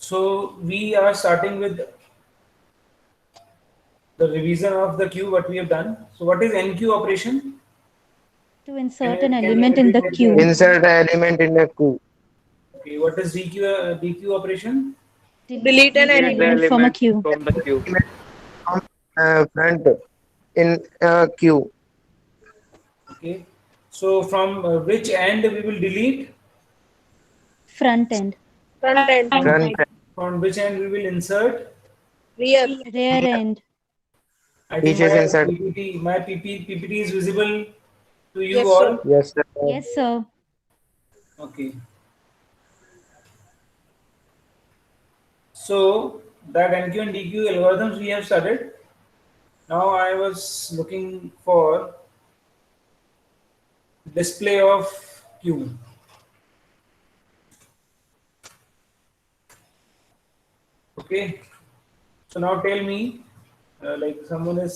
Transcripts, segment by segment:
So we are starting with the revision of the queue, what we have done. So what is NQ operation? To insert an Can you element in repeat the it queue. again? Insert an element in a queue. Okay, what is DQ operation? Delete Delete an an Delete the element element. from a element queue. from the queue. From front in a queue. Okay. So from which end we will delete? Front end. Front end. Front From which end we will insert? Rear. Rear end. I think pieces inside. My PPT is visible to you Yes, sir. all. Yes, sir. Yes, sir. Okay. So that NQ and DQ algorithms we have studied. Now I was looking for display of Q. Okay. So now tell me, like someone is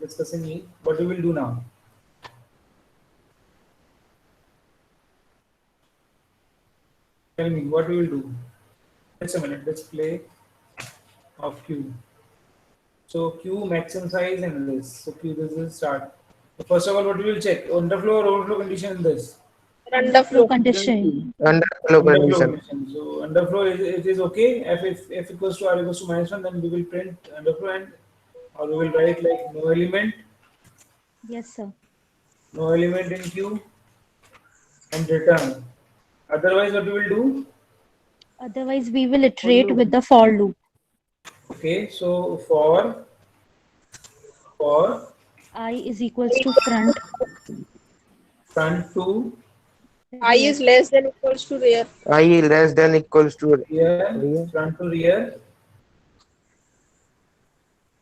discussing me, what you will do now? Tell me what you will do. Just a minute. Display of Q. So Q maximum size and this. So Q this is start. So first of all, what you will check? Underflow or overflow condition in this? Underflow Underflow. condition. Under flow Underflow condition. condition. So underflow it is okay. If f equals to r equals to -1, then we will print underflow and or we will write like Yes, sir. no element in Q and return. Otherwise, what we will do? Otherwise, we will iterate with the for loop. Okay, so for I is equals to front. front to I Rear. is less than equals to rear. I less than equals to rear, rear. front to rear.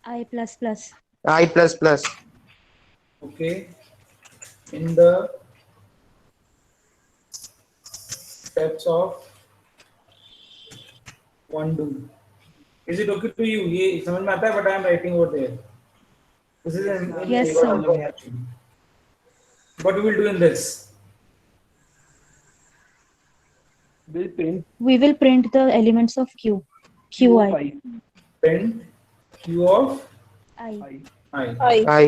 I plus plus. I plus plus. Okay, in the steps of one do. Is it okay to you? ये समझ में आता है? But I am writing over there. This is in Yes, sir. what we will do in this? Will print We will print the elements of Q. Q of Qi. I. Print Q of I. I. I. I.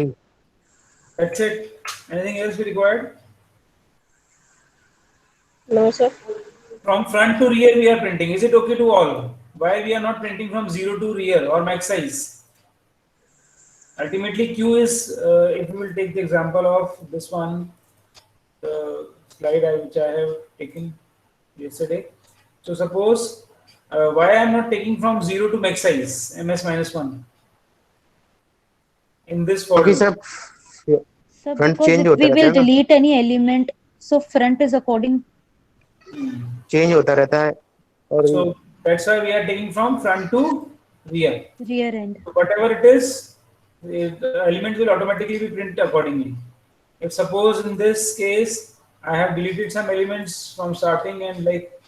That's it. Anything else we required? No, sir. From front to rear we are printing. Is it okay to all? Why we are not printing from 0 to rear or max size? Ultimately, Q is, if we will take the example of this one, the slide which I have taken yesterday. So suppose, why I am not taking from 0 to max size, ms minus 1, in this for क्योंकि loop. सब So front because change if होता we रहता will है ना, delete any element, so front is according. change होता रहता है और So that's why we are taking from front to rear. Rear end. So whatever it is, the element will automatically be printed accordingly. If suppose in this case I have deleted some elements from starting and like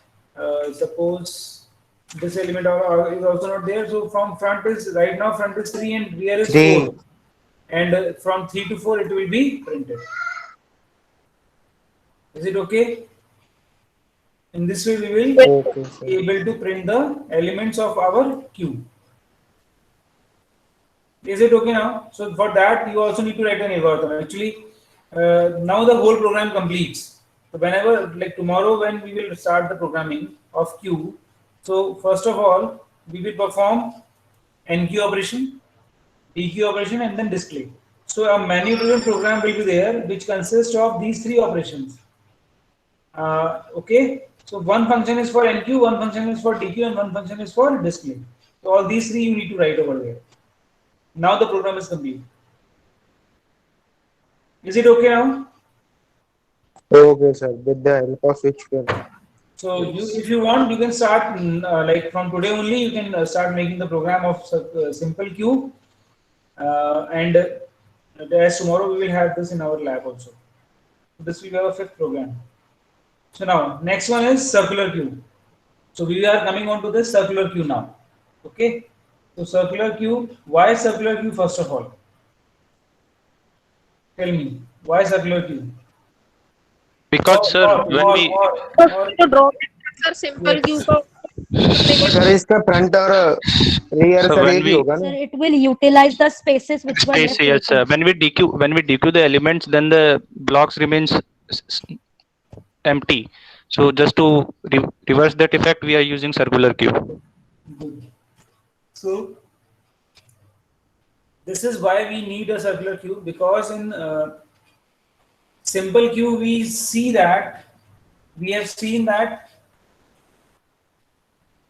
suppose this element is also not there, so from front is right now front is 3 and rear is 3 4, and from 3 to 4 it will be printed. Is it okay? In this way we will okay be sir. able to print the elements of our queue. Is it okay now? So for that you also need to write an algorithm. Actually, now the whole program completes. So whenever, like tomorrow, when we will start the programming of Q, so first of all we will perform NQ operation, DQ operation, and then display. So a manual program will be there, which consists of these three operations. Okay. So one function is for NQ, one function is for DQ, and one function is for display. So all these three you need to write over there. Now the program is complete. Is it okay now? Okay sir, with the help of which one? So you, if you want, you can start like from today only. You can start making the program of simple Q, and as tomorrow we will have this in our lab also. This will be our fifth program. So now next one is circular Q. So we are coming on to this circular Q now. Okay. So circular Q. Why circular Q first of all? Tell me why circular Q? Because sir, when we To draw it, sir, simple Q Yes. का sir इसका front और rear So sir when एक ही we होगा Sir, ना? it will utilize the spaces which were space, left yes, open. when we dequeue the elements, then the blocks remains empty. So just to reverse that effect, we are using circular queue. Good. So this is why we need a circular queue, because in simple queue we have seen that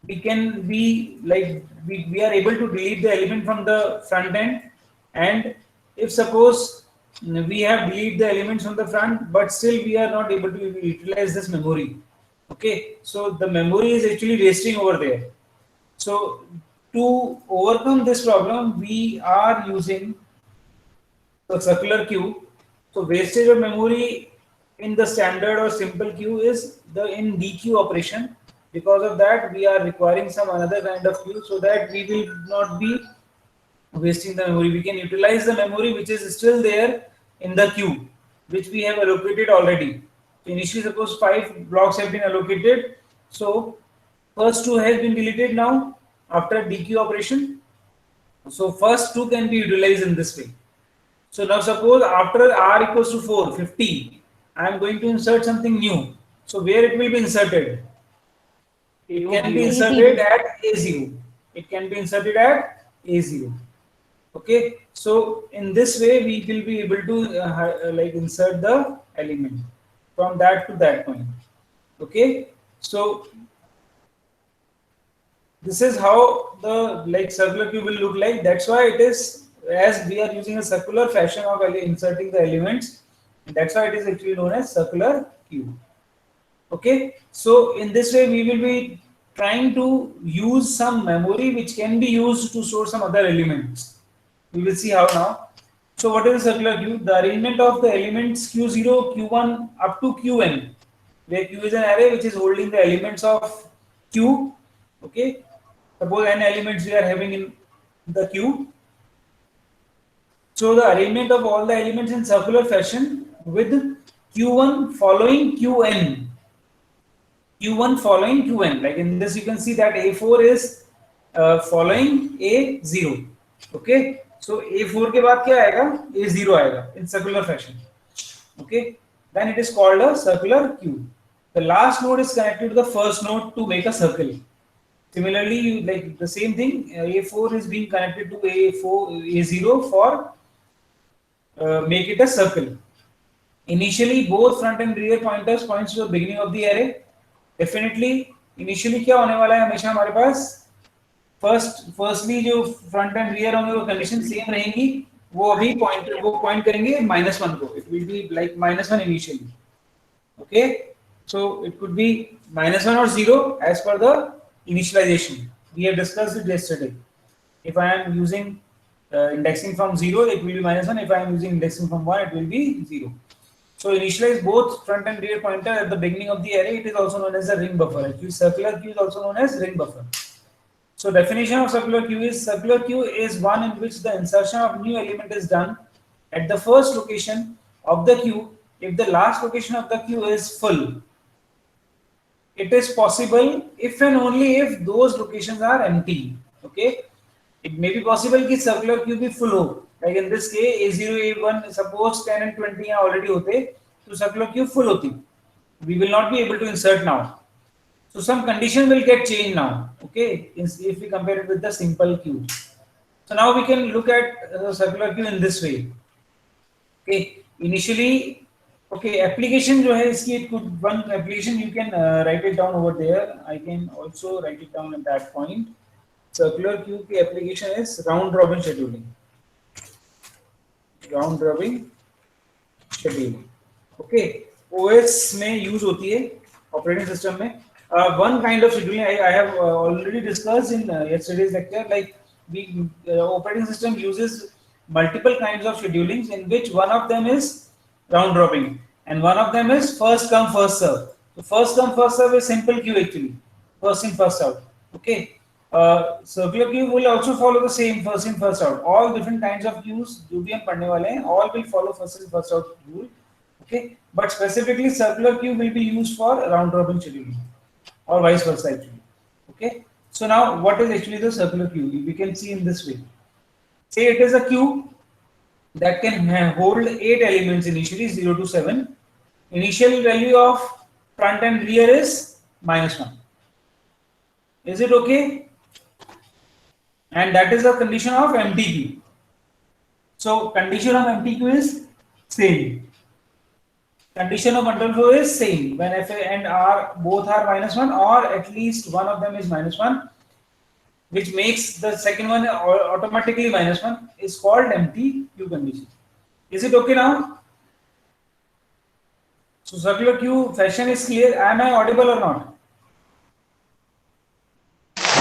we can be like we are able to delete the element from the front end, and if suppose we have delete the elements from the front but still we are not able to utilize this memory, okay, so the memory is actually wasting over there. So to overcome this problem we are using the circular queue. So wastage of memory in the standard or simple queue is the in dequeue operation. Because of that, we are requiring some another kind of queue so that we will not be wasting the memory. We can utilize the memory which is still there in the queue, which we have allocated already. So initially, suppose 5 blocks have been allocated. So first 2 has been deleted now after dequeue operation. So first 2 can be utilized in this way. So now suppose after r equals to 4, 50, I am going to insert something new. So where it will be inserted? It can be inserted at A0. It can be inserted at A0. Okay. So in this way, we will be able to like insert the element from that to that point. Okay. So this is how the like circular queue will look like. That's why it is, as we are using a circular fashion of inserting the elements, that's why it is actually known as circular queue. Okay, so in this way we will be trying to use some memory which can be used to store some other elements. We will see how now. So what is a circular queue? The arrangement of the elements q0, q1 up to qn, where q is an array which is holding the elements of q. Okay, suppose n elements we are having in the queue. So the arrangement of all the elements in circular fashion with q1 following qn, q1 following qn. Like in this, you can see that a4 is following a0. Okay, so a4 के बाद क्या आएगा? a0 आएगा in circular fashion. Okay, then it is called a circular queue. The last node is connected to the first node to make a circle. Similarly, you like the same thing. A4 is being connected to A0 for make it a circle. Initially, both front and rear pointers points to the beginning of the array. Definitely, initially क्या होने वाला है हमेशा हमारे पास firstly जो front end rear होंगे वो condition same रहेंगी. वो अभी पॉइंट करेंगे -1 को. It will be like -1 initially. Okay, so it could be -1 or 0 as per the initialization. We have discussed it yesterday. If I am using indexing from 0, it will be -1. If I am using indexing from 1, it will be 0. So initialize both front and rear pointer at the beginning of the array. It is also known as a ring buffer. Actually, circular queue is also known as ring buffer. So definition of circular queue is one in which the insertion of new element is done at the first location of the queue if the last location of the queue is full. It is possible if and only if those locations are empty. Okay, it may be possible कि circular queue भी full हो. Like in this case, A0, A1, suppose 10 and 20 यहाँ already होते, तो circular queue full होती. We will not be able to insert now. So some condition will get changed now. Okay, if we compare it with the simple queue. So now we can look at the circular queue in this way. Okay, initially, okay, application जो है इसकी it could one application you can write it down over there. I can also write it down at that point. Circular queue की application is round robin scheduling. Round robin scheduling. Okay, OS में use होती है, operating system में. One kind of scheduling I have already discussed in yesterday's lecture. Like the operating system uses multiple kinds of schedulings in which one of them is round robin and one of them is first come first serve. So first come first serve is simple queue actually, first in first out. Okay, circular queue will also follow the same first in first out. All different kinds of queues जो भी हम पढ़ने वाले हैं all will follow first in first out rule. Okay, but specifically circular queue will be used for round robin scheduling or vice versa actually. Okay. So now what is actually the circular queue? We can see in this way. Say it is a queue that can hold 8 elements initially, 0 to 7. Initial value of front and rear is -1. Is it okay? And that is the condition of empty queue. So condition of empty queue is same. Condition of underflow is same when F and R both are -1 or at least one of them is -1, which makes the second one automatically -1, is called empty queue condition. Is it okay now? So circular queue fashion is clear. Am I audible or not?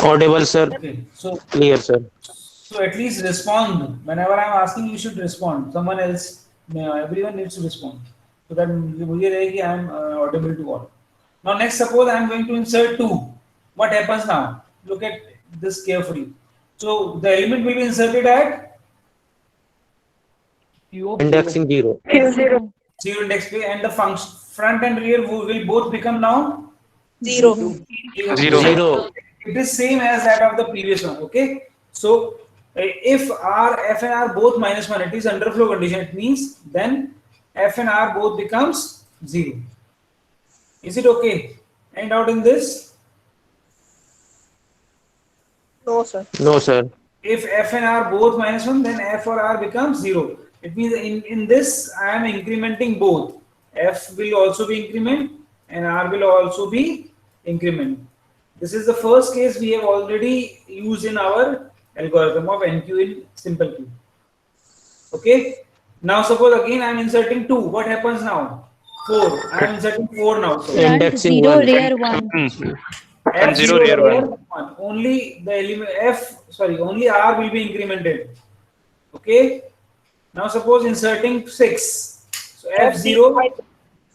Audible, sir. Okay. So Clear, sir. at least respond. Whenever I am asking, you should respond. Someone else, everyone needs to respond. So that I am audible to all. Now next, suppose I am going to insert 2. What happens now? Look at this carefully. So the element will be inserted at Q of Indexing 0. 0 index place, and the function front and rear will both become now 0. 0. 0. It is same as that of the previous one. Okay. So if R, F and R both -1, it is underflow condition. It means then F and R both becomes 0. Is it okay? End out in this. No, sir. No, sir. If F and R both -1, then F or R becomes 0. It means in this I am incrementing both. F will also be increment and R will also be increment. This is the first case we have already used in our algorithm of NQ in simple queue. Okay. Now suppose again I am inserting 2. What happens now? 4. I am inserting 4 now. So Front Indexing 0, 1. rear 1. F 0 rear 1. Only the element only R will be incremented. Okay. Now suppose inserting 6. So F0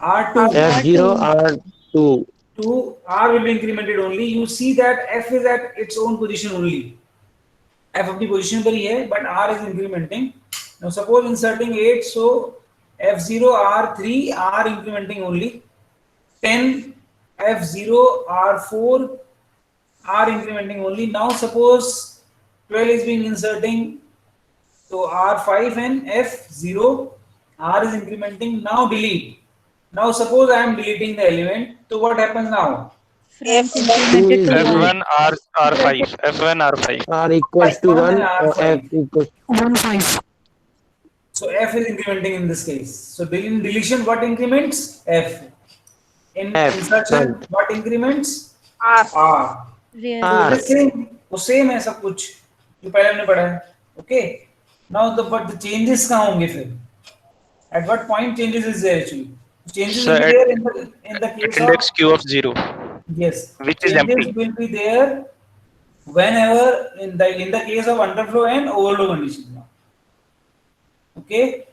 R2 F0 R2. 2 R will be incremented only. You see that F is at its own position only. F of the position पर ही है, but R is incrementing. Now suppose inserting 8, so F0 R3 R incrementing only. 10 F0 R4 R incrementing only. Now suppose 12 is being inserting, so R5 and F0 R is incrementing. Now delete. Now suppose I am deleting the element. So what happens now? Front F- incremented to 1. F1 R5. F1 R5. R equals to 1. F equals 1 So F is incrementing in this case. So in deletion, what increments? F. In F, insertion, right. what increments? R. R. Rear. R. So it is same. वो same है सब कुछ जो पहले हमने पढ़ा है. Okay. Now but the changes कहाँ होंगे फिर? At what point changes is there actually? Changes So will be at- there in the case Index of Q of 0. yes. Which is Changes empty. will be there whenever in the case of underflow and overflow conditions now. Okay.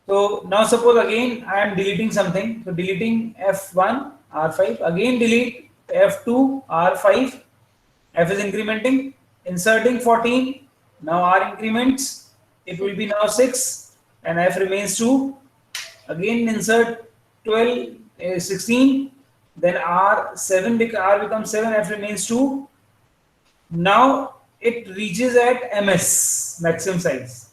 So now suppose again I am deleting something. So deleting F1 R5, again delete F2 R5. F is incrementing, inserting 14. Now R increments. It will be now 6 and F remains 2. Again insert 12, 16. Then R7 R becomes 7. F remains 2. Now it reaches at MS maximum size.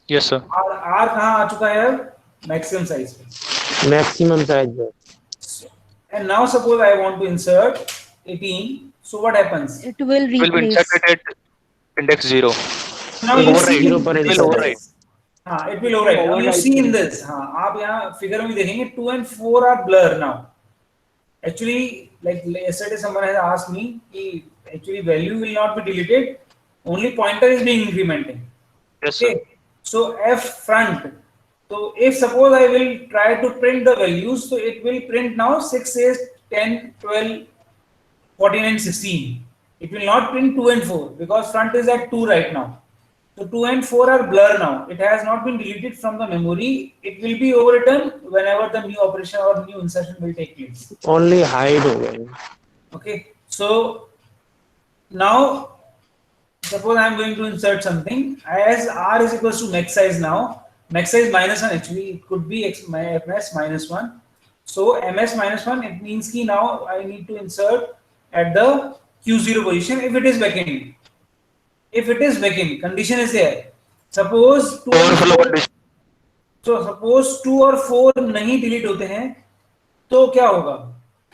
Yes, sir. R कहाँ आ चुका है अब? Maximum size पे. maximum size. And now suppose I want to insert 18. So what happens? It will Will be replace. inserted at index 0. Now you Override. see 0 पर this. Will override. हाँ, it will override. Now you Override. see in this. हाँ, आप यहाँ figure में देखेंगे 2 and 4 are blur now. Actually, like yesterday someone has asked me, कि actually value will not be deleted. Only pointer is being incrementing. Yes, sir. Okay. So F front. So if suppose I will try to print the values, so it will print now 6, 8, 10, 12, 14 and 16. It will not print 2 and 4 because front is at 2 right now. So 2 and 4 are blur now. It has not been deleted from the memory. It will be overwritten whenever the new operation or new insertion will take place. Only hide हो गए. Okay. So now suppose I am going to insert something as R is equals to max size now. Max size -1 actually, it could be MS -1. So MS -1, it means ki now I need to insert at the Q0 position if it is vacant. If it is vacant, condition is there. Suppose 2 and Overflow 4, condition. so suppose 2 और 4 नहीं delete होते हैं, तो क्या होगा?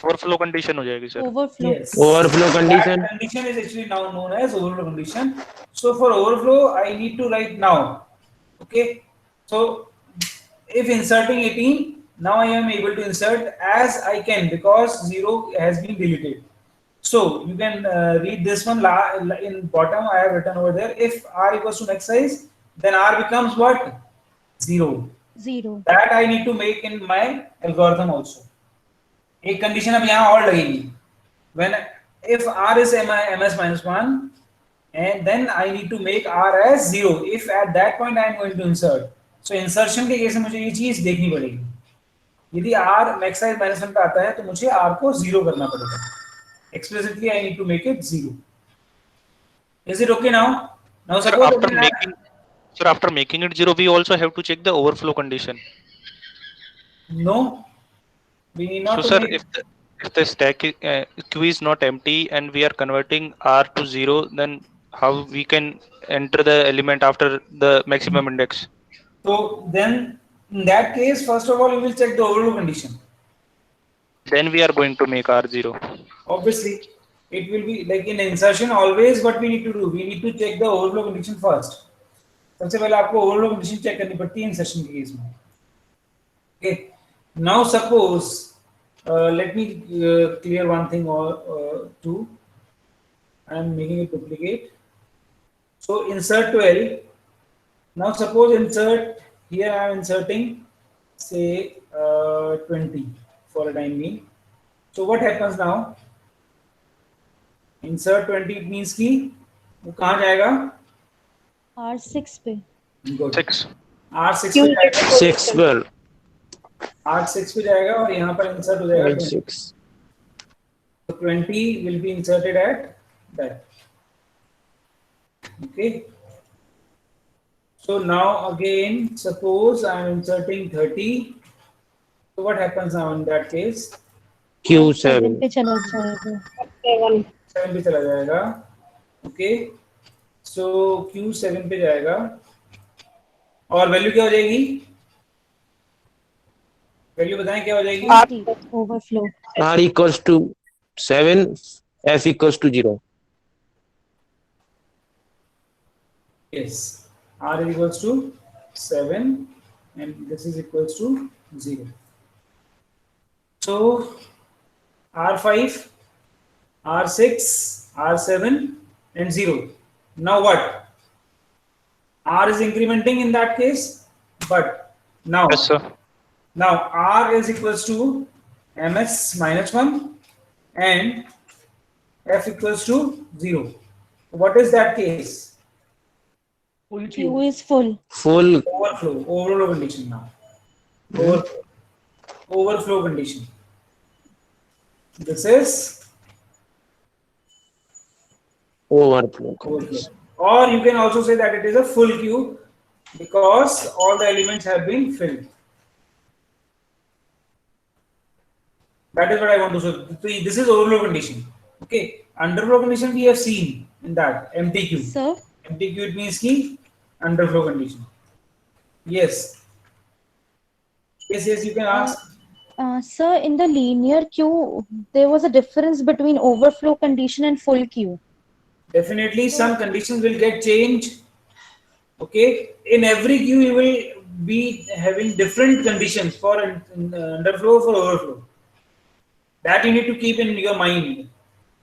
Overflow condition हो जाएगी sir. Overflow. Yes. Overflow condition. That condition is actually now known as overflow condition. So for overflow, I need to write now. Okay. So if inserting 18, now I am able to insert as I can because 0 has been deleted. So you can read this one in bottom. I have written over there. If R equals to next size, then R becomes what? 0. 0. That I need to make in my algorithm also. एक condition अब यहाँ और लगेगी. When if R is ms minus 1, and then I need to make R as 0. If at that point I am going to insert. So insertion के case में मुझे ये चीज देखनी पड़ेगी. यदि R max size minus 1 पे आता है तो मुझे R को 0 करना पड़ेगा. Explicitly I need to make it 0. Is it okay now? Now Sir, suppose after making it 0, we also have to check the overflow condition. no, we need not. So, to sir, make, if the stack queue is not empty and we are converting R to 0, then how we can enter the element after the maximum index? so then in that case, first of all, we will check the overflow condition. Then we are going to make R 0. Obviously, it will be like in insertion. Always, what we need to do, we need to check the overflow condition first. सबसे पहले आपको overflow condition check करनी पड़ती है insertion के case में. Okay. Now suppose, let me clear one thing or two. I am making it duplicate. So insert 12. Now suppose insert here. I am inserting say 20 for a time being. So what happens now? Insert 20 it means कि वो कहाँ जाएगा? R6 पे. Good. 6. R6 पे जाएगा. 6 पर. R6 पे जाएगा और यहाँ पर insert हो जाएगा 20. 6. So 20 will be inserted at that. Okay. So now again, suppose I am inserting 30. So what happens now in that case? Q7. 7 पे चला जाएगा. 7 पे चला जाएगा. Okay. So Q7 पे जाएगा. और वैल्यू क्या हो जाएगी? वैल्यू बताएं क्या हो जाएगी? 80. Overflow. R equals to 7. F equals to 0. Yes. R is equals to 7 and this is equals to 0. So R5, R6, R7 and 0. Now what? R is incrementing in that case, but now, Yes, sir. now R is equals to ms minus 1 and F equals to 0. What is that case? Full Q queue. is full. Full. Overflow condition now. Overflow condition. This is Overflow. overflow. Or you can also say that it is a full queue because all the elements have been filled. That is what I want to show. This is overflow condition. Okay. Underflow condition we have seen in that empty queue. Sir, Empty queue it means key underflow condition. Yes. Yes, you can ask. sir, in the linear queue, there was a difference between overflow condition and full queue. Definitely some conditions will get changed. Okay. In every queue you will be having different conditions for underflow, for overflow. That you need to keep in your mind.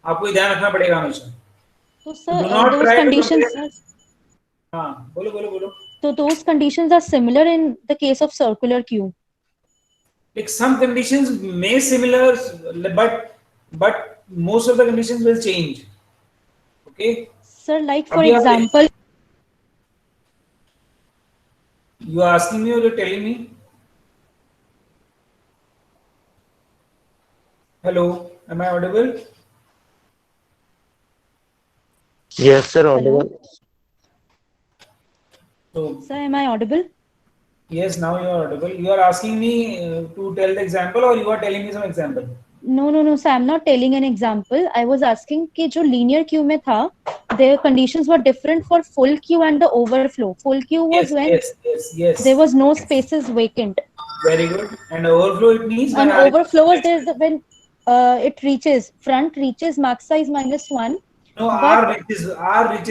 आपको ध्यान रखना पड़ेगा हमेशा. So, sir, Do not those try to conditions. compare- हाँ, बोलो. So those conditions are similar in the case of circular queue. Like some conditions may similar, but most of the conditions will change. Okay. Sir, like for Abhi aap- example, You are asking me or you're telling me? Hello, am I audible? Yes, sir. Audible. So sir, am I audible? yes, now you are audible. You are asking me to tell the example, or you are telling me some example? No. So I'm not telling an example. I was asking कि जो linear queue में था, their conditions were different for full queue and the overflow. Full queue was when Yes. there was no spaces vacant. Very good. And overflow, it means when And R overflow was when it reaches front reaches max size -1. no But R reaches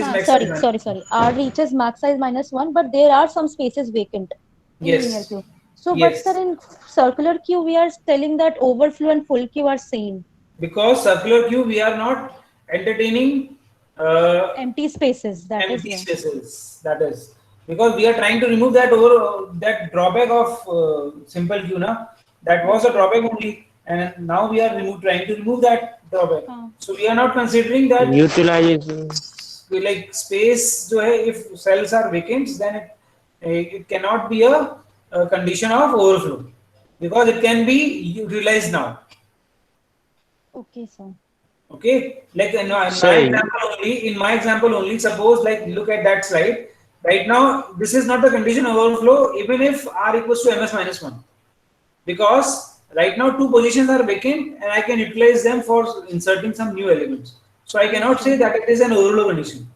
max sorry. size. R reaches max size -1, but there are some spaces vacant in linear Yes. queue. So, Yes. but sir, in circular queue, we are telling that overflow and full queue are same. Because circular queue, we are not entertaining Empty spaces. That is empty why. spaces. That is because we are trying to remove that drawback of simple queue. Na? That was a drawback only, and now we are trying to remove that drawback. So we are not considering that Utilization. like space. जो है, if cells are vacant, then it cannot be a condition of overflow because it can be utilized now. Okay, sir. Okay, like in Same. my example only, suppose like look at that slide. Right now, this is not the condition of overflow even if R equals to ms minus 1 because right now two positions are vacant and I can utilize them for inserting some new elements. So I cannot say that it is an overflow condition.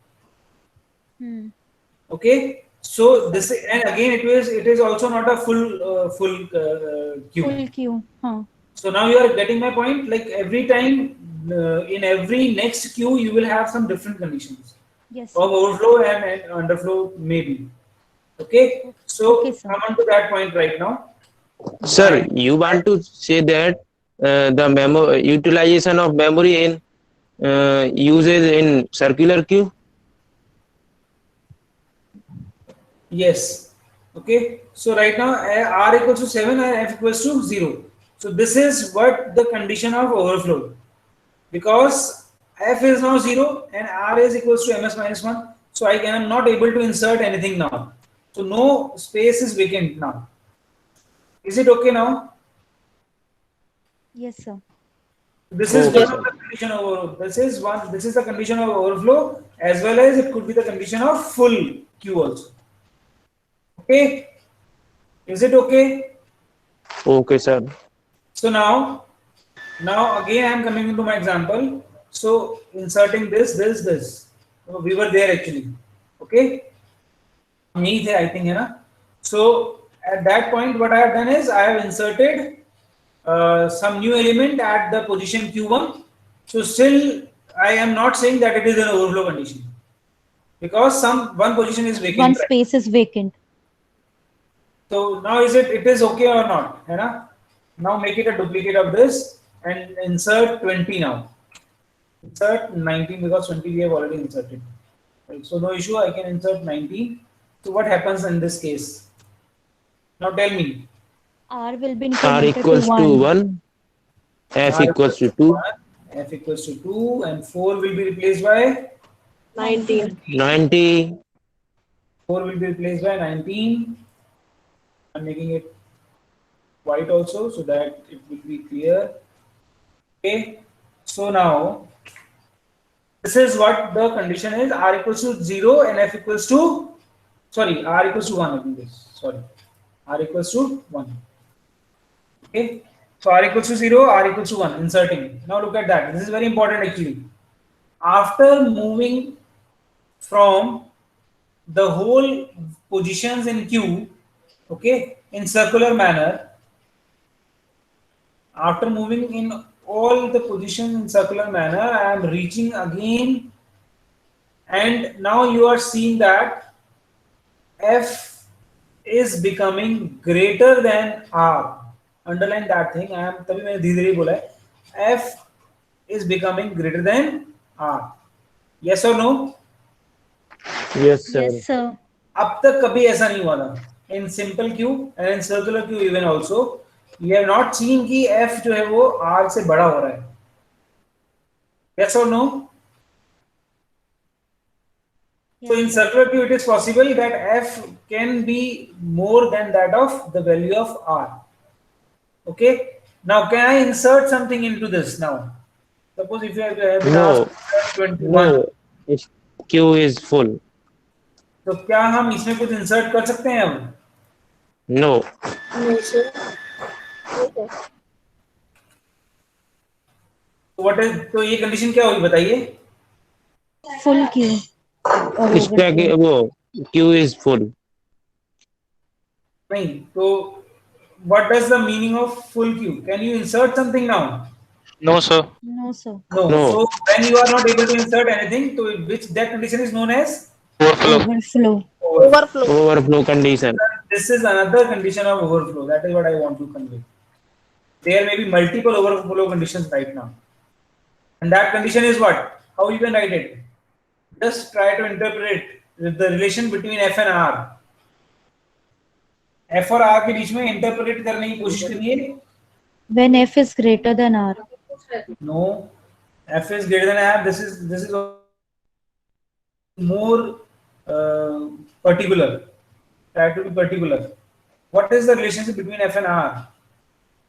Okay, so this and again it is also not a full queue. Full queue. So now you are getting my point. Like every time in every next queue, you will have some different conditions Yes. of overflow and underflow, maybe. Okay. So Okay, sir. come on to that point right now. Sir, you want to say that the utilization of memory in uses in circular queue? Yes. Okay. So right now R equals to 7 and F equals to 0. So this is what the condition of overflow, because F is now 0 and R is equals to ms minus 1. So I am not able to insert anything now. So no space is vacant now. Is it okay now? Yes, sir. This is Okay, one of the condition of overflow. This is the condition of overflow, as well as it could be the condition of full queue also. Okay. Is it okay? Okay, sir. So now again I am coming into my example. So inserting this. So we were there actually. Okay. Me the I think, है ना? So at that point, what I have done is I have inserted some new element at the position Q1. So still I am not saying that it is an overflow condition because one position is vacant. One right? space is vacant. So now it is okay or not? है ना? Now make it a duplicate of this and insert 20 now. Insert 19 because 20 we have already inserted. Right? So no issue, I can insert 19. So what happens in this case? Now tell me. R will be R incremented equals to to 1. 1, F R equals to 2, 1, F equals to 2, and 4 will be replaced by 19. 90, 4 will be replaced by 19. I'm making it white also so that it will be clear. Okay. So now this is what the condition is. R equals to 0 and F equals to R equals to 1. I think this. Sorry. R equals to 1. Okay. So R equals to 0, R equals to 1. Inserting. Now look at that. This is very important actually. After moving from the whole positions in Q, okay, in circular manner, after moving in all the positions in circular manner, I am reaching again, and now you are seeing that F is becoming greater than R. Underline that thing. I am तभी मैंने धीरे-धीरे बोला है. F is becoming greater than R. Yes or no? yes, sir. Yes, sir. अब तक कभी ऐसा नहीं हुआ था. In simple queue and in circular queue even also, we have not seen कि F जो है वो R से बड़ा हो रहा है. Yes or no? So in circular queue, it is possible that F can be more than that of the value of R. Okay. Now, can I insert something into this now? Suppose if you have No. 21, No, its queue is full. तो क्या हम इसमें कुछ insert कर सकते हैं अब? No, No, sir. Okay. What is, तो ये कंडीशन क्या होगी बताइए? full queue or इसका overflow. वो क्यू इज फुल. नहीं, तो what does the meaning of full queue? Can you insert something now? No, sir. No, sir. No. No. So when you are not able to insert anything, to which that condition is known as Overflow. Overflow. overflow. Overflow. Overflow condition. This is another condition of overflow. That is what I want to convey. There may be multiple overflow conditions right now, and that condition is what? How you can write it? Just try to interpret the relation between f and r. f और r के बीच में interpret करने की कोशिश करिए. When f is greater than r. No, f is greater than r. This is more particular. Try to be particular. What is the relationship between f and r?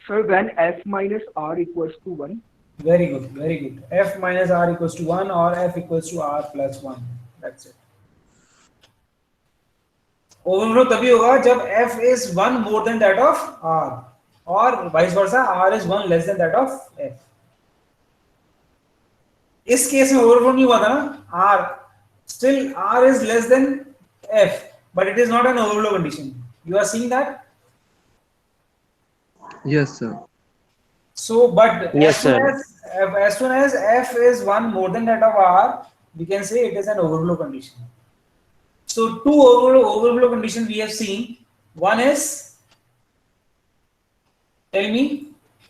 Sir, when f minus r equals to 1. Very good, very good. F minus r equals to 1 or f equals to r plus 1. That's it. Overflow तभी होगा जब f is 1 more than that of r और vice versa r is 1 less than that of f. इस case में overflow नहीं हुआ था ना, r still r is less than f, but it is not an overflow condition. You are seeing that? Yes, sir. So, but Yes, as soon as f is 1 more than that of r, we can say it is an overflow condition. So, two overflow conditions we have seen. One is, tell me,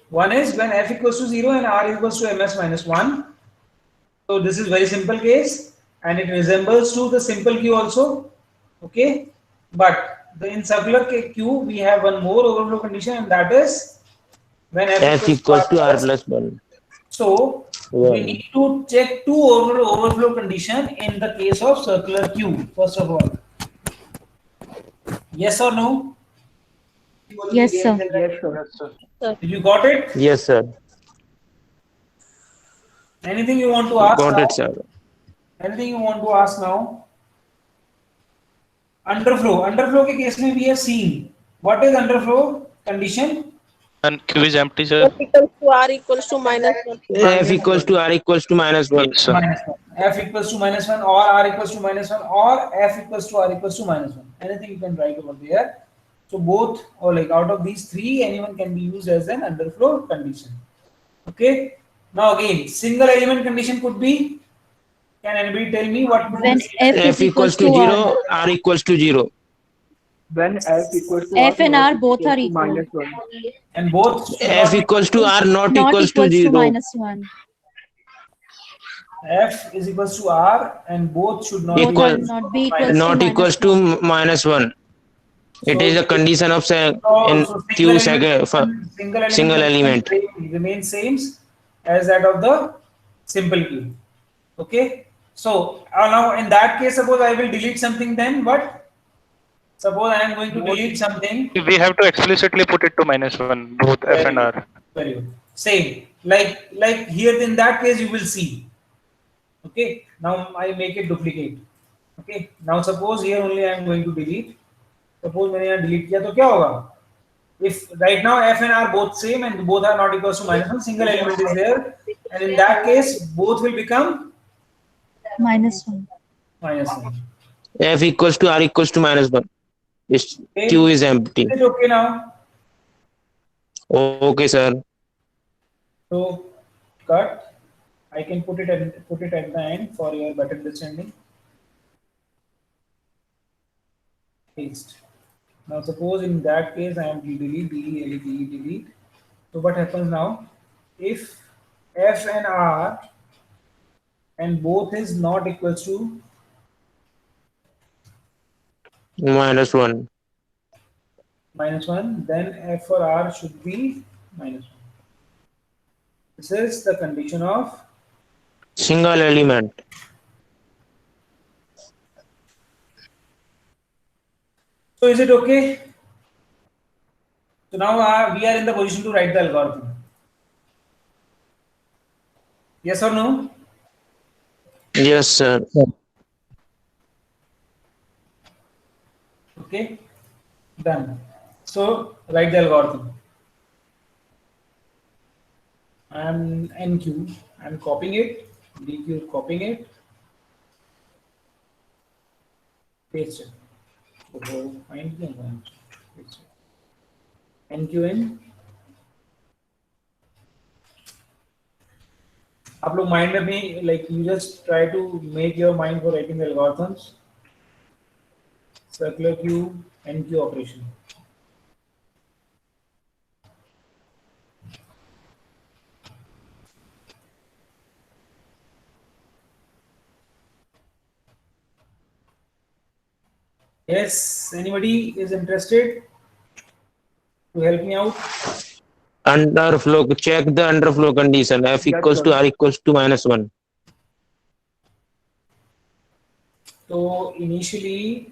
one is when f equals to 0 and r equals to ms minus 1. So, this is very simple case and it resembles to the simple Q also. Okay, but in circular Q we have one more overflow condition, and that is when F equals to r plus 1. So we One. need to check two overflow condition in the case of circular Q. First of all, yes or no? Yes, sir. Yes, sir. Did you got it? Yes, sir. Anything you want to ask Got now? it, sir. Anything you want to ask now? Underflow के case में we have seen. What is underflow condition? And Q is empty, sir. F equals to r equals to minus 1. F equals to r equals to minus 1. Yes, sir. Minus 1. F equals to minus 1 or r equals to minus 1 or f equals to r equals to minus 1. Anything you can write over there. So both, or like out of these three, anyone can be used as an underflow condition. Okay. Now again, single element condition could be. Can anybody tell me what? When f F is equals to 0, r equals to 0. When f equals to F and r both equals are to equal. minus 1. And both F equals to r not Not equals to equals to 0. minus 1. f is equals to r and both should not Equal. be Not be equals Not to equals minus to minus 1. It is a condition of in So Q single element. remains same as that of the simple Q. Okay. So now in that case, suppose I will delete something, then what? Suppose I am going to delete something. We have to explicitly put it to minus 1, both F and R. Very good. Same. Like here in that case, you will see. Okay. Now I make it duplicate. Okay. Now suppose here only I am going to delete. Suppose मैंने यहाँ delete किया तो क्या होगा? If right now f and r both same and both are not equals to minus 1, single element is there, and in that case both will become minus 1. minus 1. F equals to r equals to minus 1. This Okay. Q is empty. Is it okay now? Okay, sir. So cut. I can put it at the end for your better understanding. Paste. Now suppose in that case I am delete. So what happens now? If f and r and both is not equals to Minus 1. minus 1, then f for r should be minus 1. This is the condition of Single element. So is it okay? So now we are in the position to write the algorithm. Yes or no? Yes, sir. Okay, done. So write the algorithm. I am NQ. I'm copying it. DQ is copying it. Paste it. Oh, find the point. Paste it. NQ in. आप लोग mind में भी like you just try to make your mind for writing the algorithms. Circular queue, NQ operation. Yes, anybody is interested to help me out? Underflow, check the underflow condition. F Yes, equals sir. to R equals to -1. So initially,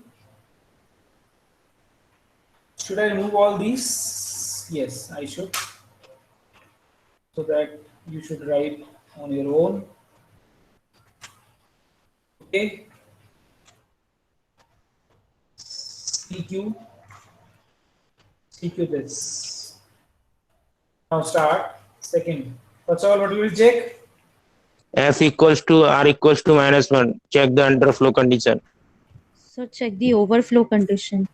should I remove all these? Yes, I should. So that you should write on your own. Okay. CQ this. Now start. Second. First of all, what we will check? F equals to R equals to -1. Check the underflow condition. So check the overflow condition.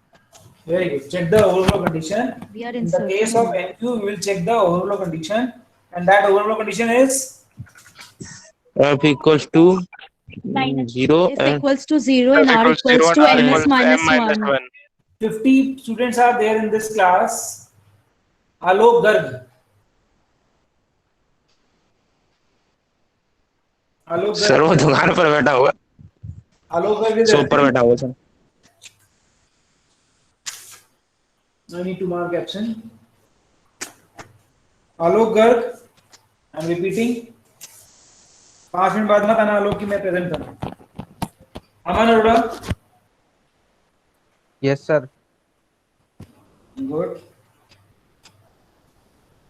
Very good. Check the overflow condition. We are In the inserting case of NQ, we will check the overflow condition, and that overflow condition is F equals to 0 F and equals to 0 and F R equals 0 equals and to R N equals is to M minus minus 1. 1. 50 students are there in this class. Alok Garg. Alok sir वो Garg. दुकान पर बैठा हुआ Alok Garg is soap पर absent. बैठा हुआ sir I need to mark absent. Alok Garg. I'm repeating. 5 minute बाद मत आना आलोक की मैं प्रेजेंट करूं. Aman Arora. Yes, sir. Good.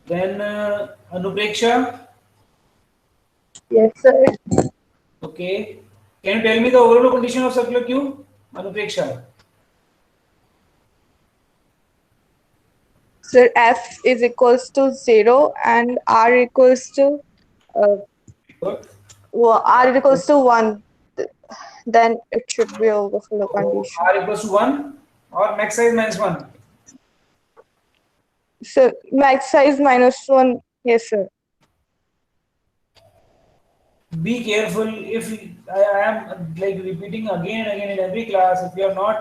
Then Anupreksha. Yes, sir. Okay. Can you tell me the overall condition of circular queue? Anupreksha. Sir, F is equals to 0 and R equals to Good. R is equals to 1. Then it should be overflow condition. R equals to 1 or max size minus 1. So max size minus 1. Yes, sir. Be careful if I am like repeating again and again in every class. If you are not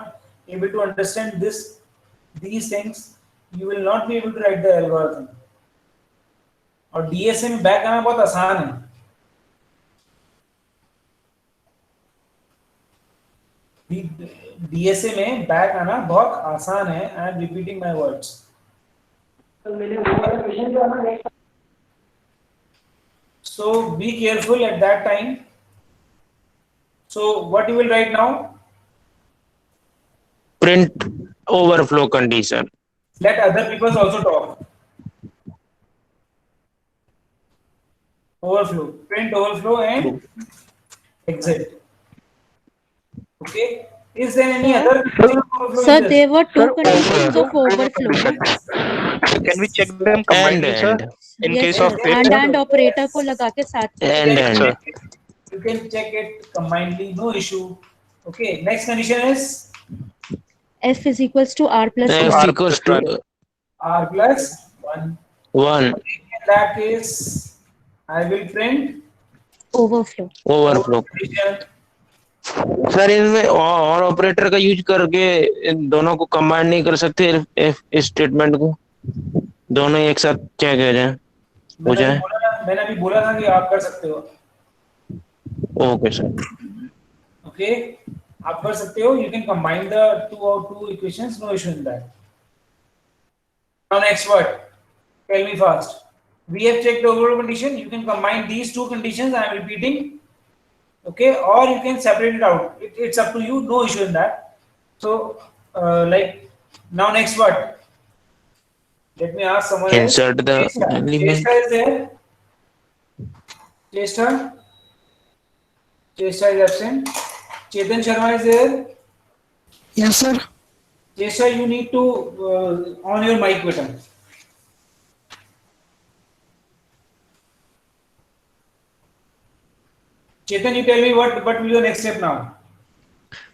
able to understand these things, you will not be able to write the algorithm. और DSA में back आना बहुत आसान है. DSA में back आना बहुत आसान है. I am repeating my words. So be careful at that time. So what you will write now? print overflow condition. Let other people also talk. Overflow. Print overflow and exit. Okay. Is there any other overflow? Sir, in this? there were two conditions of overflow. Can we check them And combinedly, sir? In Yes, case sir. of And operator को लगा के साथ And sir. You can check it combinedly, no issue. Okay. Next condition is F is equals to R plus F 1. equals to R plus 1. 1 In that case, I will print Overflow. overflow. condition. Sir इनमें और operator का use करके इन दोनों को combine नहीं कर सकते इस स्टेटमेंट को दोनों एक साथ चेक हो जाए हो जाए मैंने अभी बोला था कि आप कर सकते हो. ओके सर Okay, आप कर सकते हो. You can combine the two equations. No issue in that. Now next word. Tell me fast. We have checked the overall condition. You can combine these two conditions. I am repeating. Okay, or you can separate it out. It's up to you. No issue in that. So, like now next word. Let me ask someone else. insert the element Chesta is there. Chesta is absent. Chetan Sharma is there. Yes, sir. Chesta, you need to on your mic button. Chetan, you tell me what will be your next step now?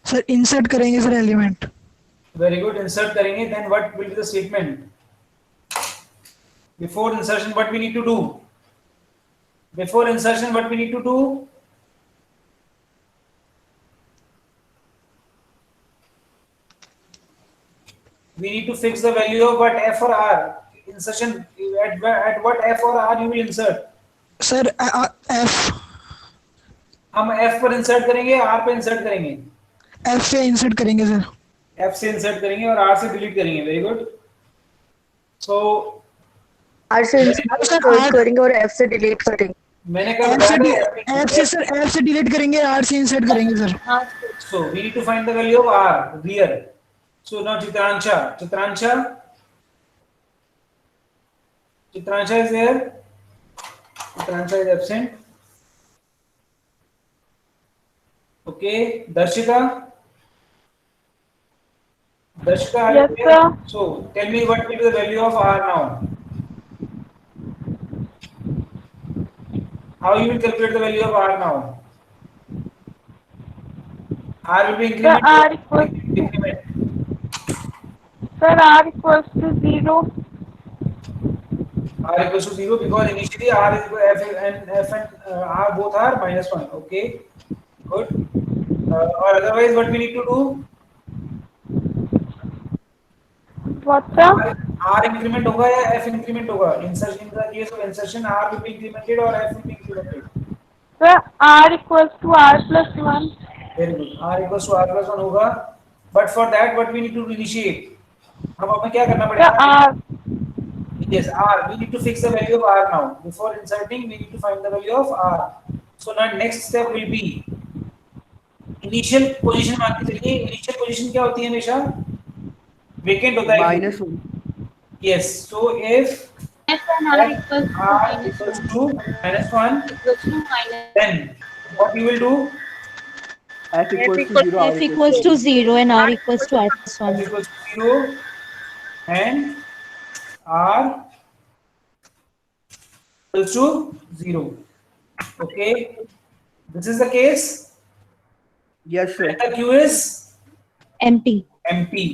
Sir insert करेंगे sir element. Very good. Insert करेंगे. Then what will be the statement? Before insertion, what we need to do? Before insertion, what we need to do? We need to fix the value of what f or r. Insertion at what f or r you will insert. Sir F हम f पर insert करेंगे, r पर insert करेंगे. F से insert करेंगे sir. f से insert करेंगे और r से delete करेंगे. Very good. So R से insert करेंगे और F से delete करेंगे. मैंने कहा एफ से सर एफ से डिलीट करेंगे, आर से इंसर्ट करेंगे sir. So we need to find the value of r here. So now Chitransha is there. Chitransha is absent. Okay, Darshika. Yes, sir. So tell me what will be the value of r now. How you will calculate the value of r now? R will be increment. R equals to 0. R equals to 0 because initially R is F and R both are -1. Okay, good. Or otherwise, what we need to do? What, sir? R increment होगा या F increment होगा? Insertion, in the case of insertion, R will be incremented or F will be incremented. Sir, R equals to R plus 1. Very good. R equals to R plus 1 होगा. But for that, what we need to initiate? अब हमें क्या करना पड़ेगा? R. Yes, R. We need to fix the value of R now. Before inserting, we need to find the value of R. So now next step will be initial position. मान के चलिए initial position क्या होती है हमेशा? Vacant होता है. -1. Yes. So if F and R equals to -1, then what we will do? F equals to 0. F equals to 0 and R equals to R plus F 1. equals to 0 and R equals to 0. Okay. This is the case. Yes, sir. The Q is Empty. empty.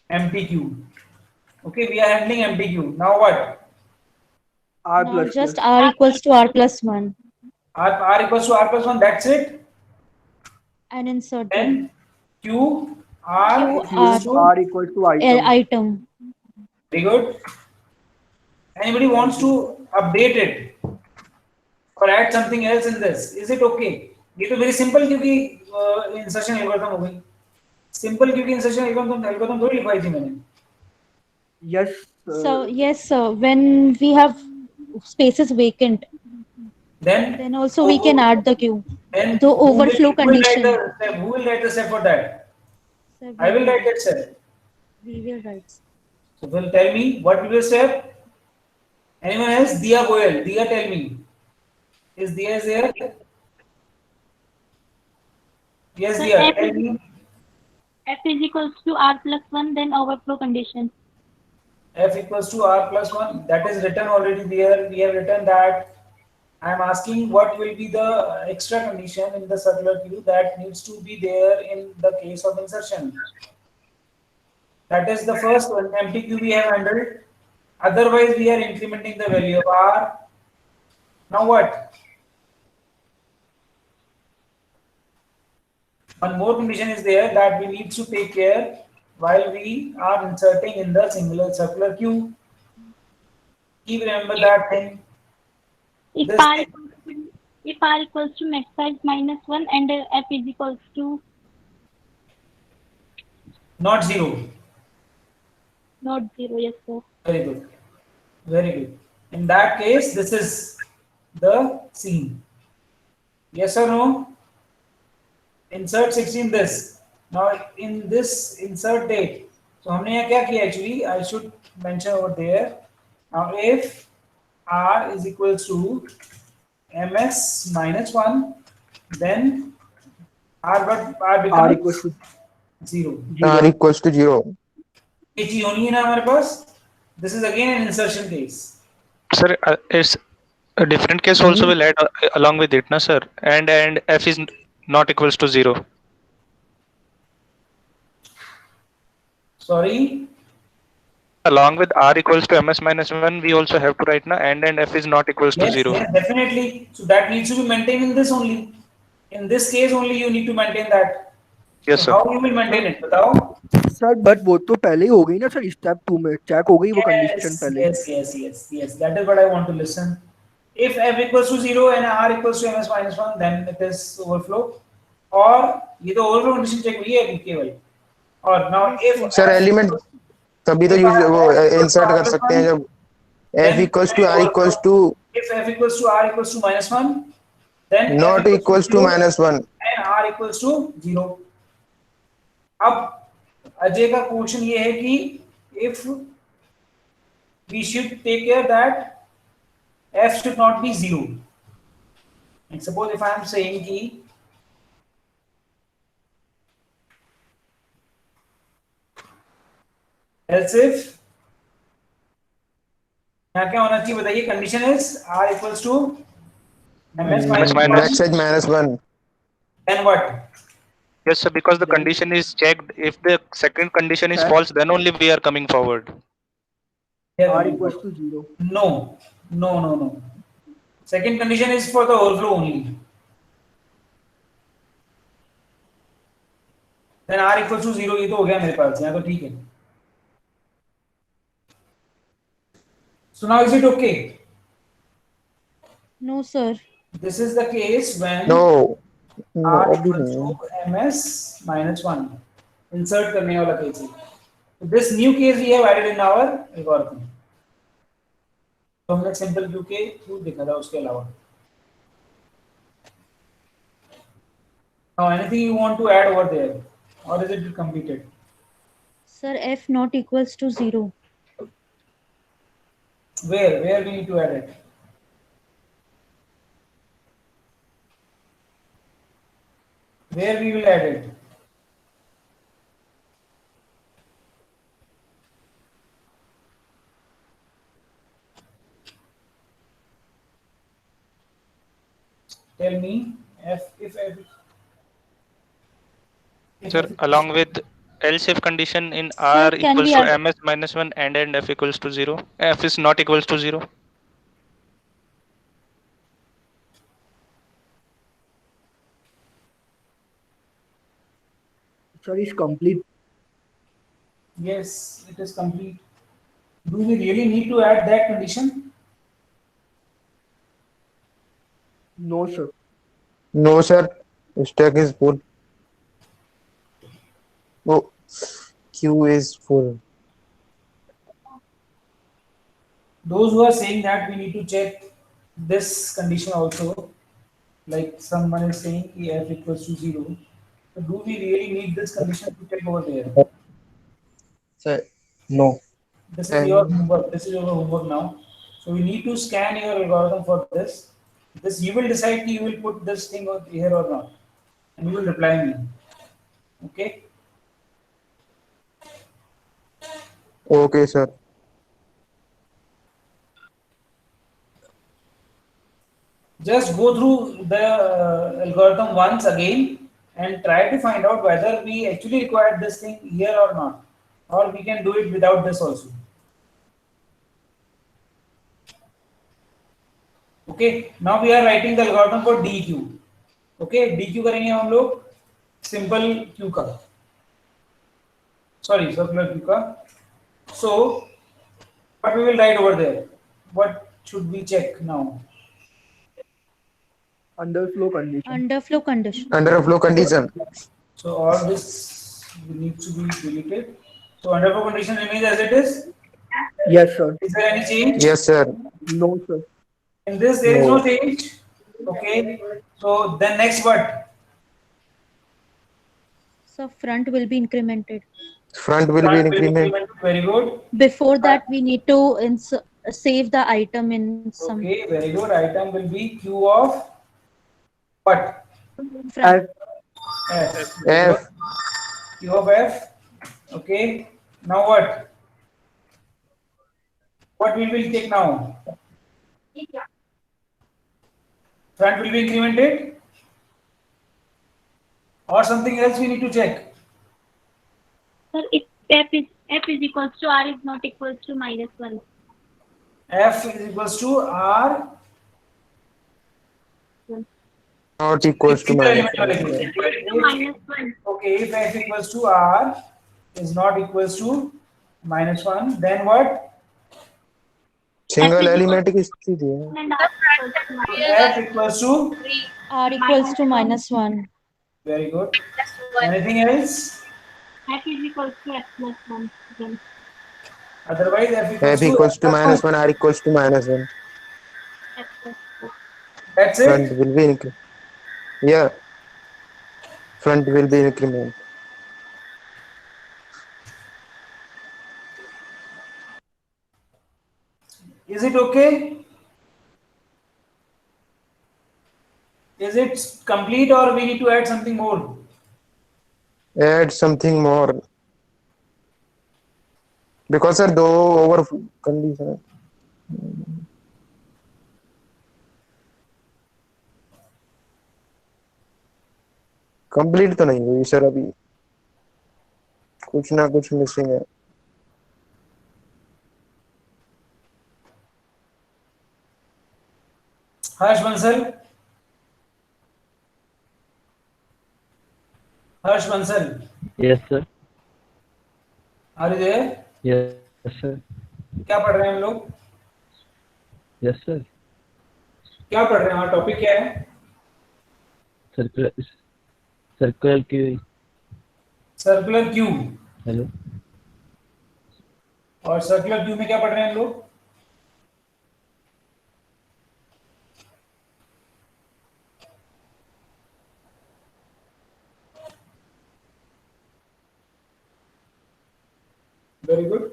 Empty Q. Okay, we are handling empty Q. Now what? R Now plus just plus. R equals to R plus 1 R equals to R plus 1. That's it. and insert Then them. Q R Q, equals to R equals to item. Item. very good. Anybody wants to update it or add something else in this? Is it okay? ये तो very simple क्योंकि insertion algorithm हो गई. Simple क्योंकि insertion algorithm थोड़ी लिखवाई थी मैंने. Yes. So yes, sir. When we have spaces vacant, Then also we can add the queue. then The overflow condition. Who will write the step for that? Sir, I will write that step. We will write. So will tell me what will be the step? Anyone else? Diya Goyal. Diya, tell me. Is Diya is there? Yes, Sir, Diya. F Tell is- me. F is equals to R plus 1, then overflow condition. F equals to R plus 1. That is written already there. We have written that. I am asking what will be the extra condition in the circular queue that needs to be there in the case of insertion. That is the first one. Empty queue we have handled. Otherwise, we are incrementing the value of R. Now what? One more condition is there that we need to take care while we are inserting in the singular circular queue. Keep remember that thing. If This R thing. equals to max size minus 1 and F is equals to Not 0. not 0, yes, sir. Very good. Very good. In that case, this is the scene. Yes or no? Insert 16 this. Now in this insert date. So हमने यहाँ क्या किया actually? I should mention over there. Now if R is equals to ms minus 1, then R becomes R equals to 0. R equals to 0. ये चीज होनी है ना हमारे पास. This is again an insertion case. Sir, it's A different case also will add along with it, na sir? And f is not equals to 0. Sorry. Along with r equals to ms minus 1, we also have to write na and f is not equals to Yes, 0. yes, definitely. So that needs to be maintained in this only. In this case only you need to maintain that. Yes, So sir. how you will maintain it? बताओ. Sir but वो तो पहले ही हो गई ना sir, step 2 में check हो गई वो कंडीशन Yes, पहले. yes. That is what I want to listen. If f equals to 0 and r equals to ms minus 1, then it is overflow. और ये तो overflow condition check हुई है अभी केवल. और now if सर एलिमेंट तभी तो यूज वो इंसर्ट कर सकते हैं जब f equals to r equals to if f equals to r equals to minus 1, then not equals to minus 1. and r equals to 0. अब अजय का क्वेश्चन ये है कि if we should take care that f should not be 0. And suppose if I am saying कि else if यहाँ क्या होना चाहिए बताइए. Condition is r equals to ms minus Max edge minus 1. then what? Yes, sir, because the condition is checked. If the second condition is false, then only we are coming forward. r equals to 0. No. Second condition is for the overflow only. Then r equals to 0 ये तो हो गया मेरे पास. यहाँ तो ठीक है. So now is it okay? No, sir. This is the case when No. r equals to ms minus 1. Insert करने वाला case है. So this new case we have added in our algorithm. तो हमने simple view के through देखा था उसके अलावा. Now anything you want to add over there, or is it completed? Sir, f not equals to 0. Where we need to add it? Where we will add it? Tell me if Sir, along with else if condition in Sir, r can equals we to add- ms minus 1 and f equals to 0, f is not equals to 0. Sir, is complete. yes, it is complete. Do we really need to add that condition? No sir. No, sir. Stack is full. Oh, queue is full. Those who are saying that we need to check this condition also, like someone is saying कि f equals to 0. So do we really need this condition to check over there? Sir, no. This is your homework. This is your homework now. So we need to scan your algorithm for this. This you will decide कि you will put this thing here or not, and you will reply me. Okay. Okay, sir. Just go through the algorithm once again and try to find out whether we actually require this thing here or not, or we can do it without this also. Okay, now we are writing the algorithm for DQ. Okay, DQ करेंगे हम लोग simple Q का, sorry, circular Q का. So what we will write over there? What should we check now? Underflow condition. Underflow condition. Underflow condition. So all this needs to be deleted. So underflow condition remains as it is. Yes sir. Is there any change? Yes, sir. No sir. In this there is No. no change. Okay. So then next what? So front will be incremented. Front will be increment. Very good. Before that, we need to save the item in some Okay, very good. Item will be Q of what? front. F. F. Q of F. Okay. Now what? What we will take now? Front will be incremented, or something else we need to check. Sir, if f is equals to r is not equals to -1. F is equals to R. Not equals to minus Equal element one. वाले Equals to -1. Okay, if F equals to R is not equals to -1, then what? Single element की स्थिति है. And r equals to F equals to, R equals to -1. very good. Anything else? f is equals to f plus 1. Then Otherwise, F equals to minus one, R equals to minus one. f plus 2. That's Front it. will be increment. Yeah. Front will be increment. Is it okay? Is it complete, or we need to add something more? Add something more. Because sir, दो over condition है. Complete तो नहीं हुई sir, अभी कुछ ना कुछ missing है. Harsh Bansal. Harsh Bansal. Yes, sir. Are you there? Yes, sir. क्या पढ़ रहे हैं हम लोग? Yes, sir. क्या पढ़ रहे हैं? हमारा टॉपिक क्या है? Circular Q. Circular queue. Hello. और सर्कुलर क्यू में क्या पढ़ रहे हैं हम लोग? Very good.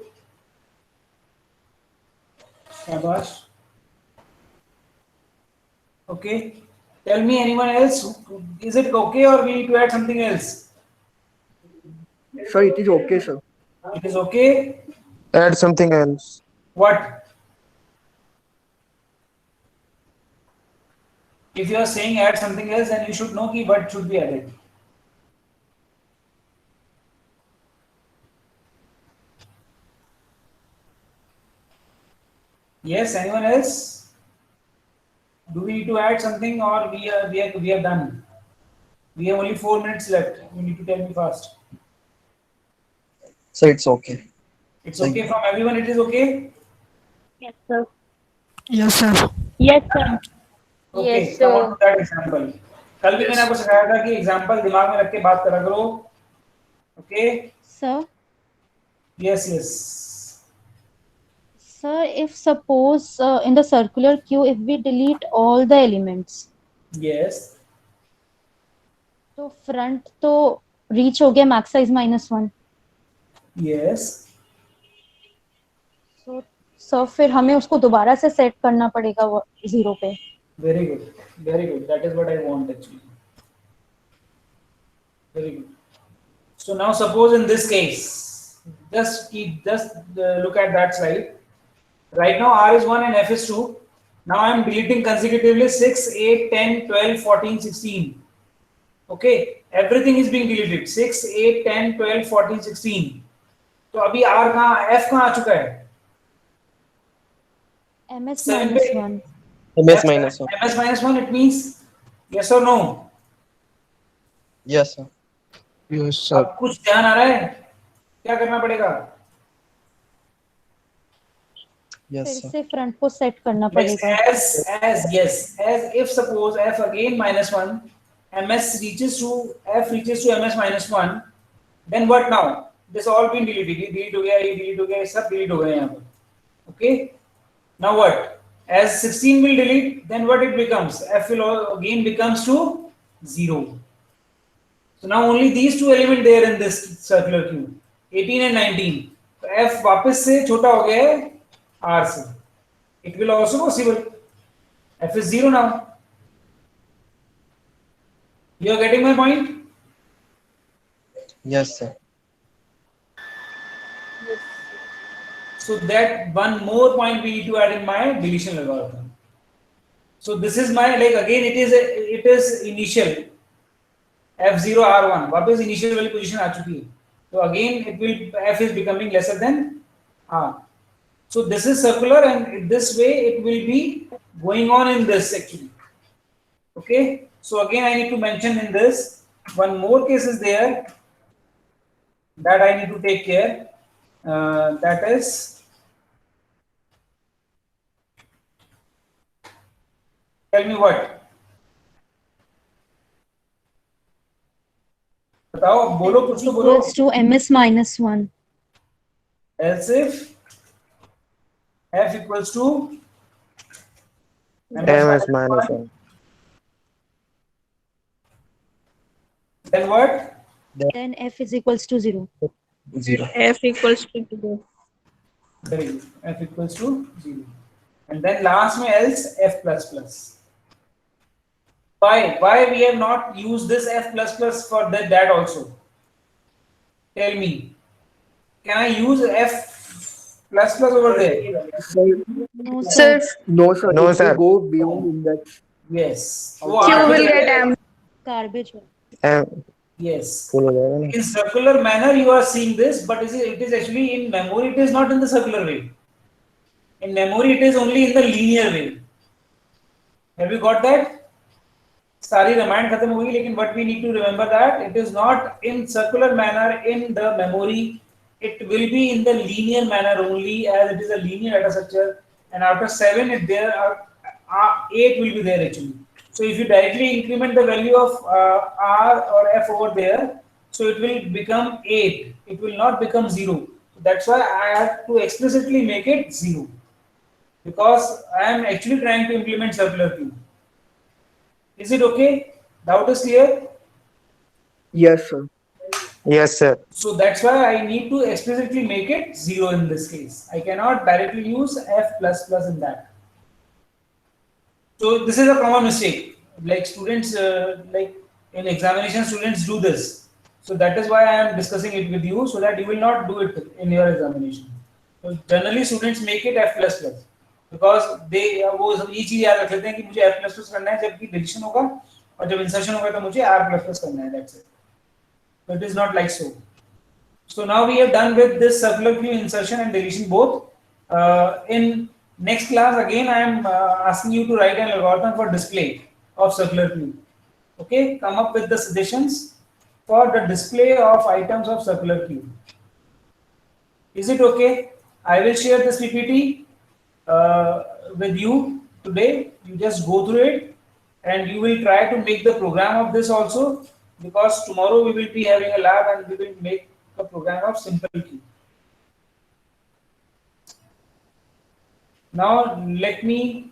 Shabash. Okay. Tell me, anyone else? Is it okay, or we need to add something else? Sir, it is okay, sir. It is okay. Add something else. What? If you are saying add something else, then you should know ki what should be added. Yes, anyone else? Do we need to add something, or we are done? We have only 4 minutes left. You need to tell me fast. So it's okay. It's Thank okay you. from everyone. It is okay. Yes, sir. Yes, sir. Yes, sir. Okay. Yes, Come on sir. to that example. कल भी मैंने आपको सिखाया था कि example दिमाग में रख के बात करा करो. Okay. Sir, Yes, yes. sir, if suppose in the circular queue, if we delete all the elements, Yes. तो front तो reach हो गया max size -1. Yes. So, sir, फिर हमें उसको दोबारा से सेट करना पड़ेगा 0 पे. Very good. Very good. That is what I want actually. Very good. So now suppose in this case, just look at that slide. Right now R is 1 and F is 2. Now I am deleting consecutively 6, 8, 10, 12, 14, 16. Okay. Everything is being deleted. 6, 8, 10, 12, 14, 16. तो अभी R कहाँ, F कहाँ आ चुका है? MS 7 पे. -1. MS minus one. MS minus 1, it means yes or no? Yes, sir. Yes, अब कुछ ध्यान आ रहा है? क्या करना पड़ेगा? Yes, फिर sir. से front को सेट करना Next, पड़ेगा. as if suppose F again -1, MS reaches to F reaches to MS -1, then what now? This all been deleted. ये delete हो गया, ये delete हो गया, ये सब delete हो गए यहाँ पर. Okay. Now what? As 16 will delete, then what it becomes? F will again becomes to 0. So now only these two elements there in this circular queue, 18 and 19. So F वापस से छोटा हो गया है R से. It will also possible. F is 0 now. You are getting my point? Yes, sir. So that one more point we need to add in my deletion algorithm. So this is my, like, again it is initial f0 r1 वापस initial वाली position आ चुकी है, so again it will, f is becoming lesser than r. So this is circular, and this way it will be going on in this actually. Okay, so again I need to mention in this one more case is there that I need to take care, that is, tell me what, बताओ, बोलो, कुछ तो बोलो. Equals to ms minus 1. Else if f equals to ms minus 1. then what? Then f is equals to 0. 0. F equals to 0. Very good. F equals to 0. And then last में else f plus plus. Why we have not used this f plus plus for that also? Tell me. Can I use f plus plus over there? No, Sir, sir. No, sir. No, It sir. will go beyond index. Yes. Q will get M. Garbage. Yes. Full हो जाएगा ना. In circular manner you are seeing this, but it is actually in memory, it is not in the circular way. In memory it is only in the linear way. Have you got that? सारी रामायण खत्म हो गई, लेकिन what we need to remember that it is not in circular manner in the memory, it will be in the linear manner only, as it is a linear data structure, and after 7 it there are 8 will be there actually. So if you directly increment the value of r or f over there, so it will become 8, it will not become 0. So that's why I have to explicitly make it 0, because I am actually trying to implement circular queue. Is it okay? Doubt is clear? Yes, sir. Yes, sir. So that's why I need to explicitly make it 0 in this case. I cannot directly use f plus plus in that. So this is a common mistake. Like students, like in examination, students do this. So that is why I am discussing it with you, so that you will not do it in your examination. So generally students make it f plus plus, because they वो सब ये चीज याद रख लेते हैं कि मुझे f plus plus करना है, जबकि डिलीशन होगा और जब इंसर्शन होगा तो मुझे r plus plus करना है. That's it. So it is not like so. So now we have done with this circular queue insertion and deletion both. In next class again I am asking you to write an algorithm for display of circular queue. Okay, come up with the suggestions for the display of items of circular queue. Is it okay? I will share this PPT with you today. You just go through it and you will try to make the program of this also, because tomorrow we will be having a lab and we will make a program of simple queue. Now let me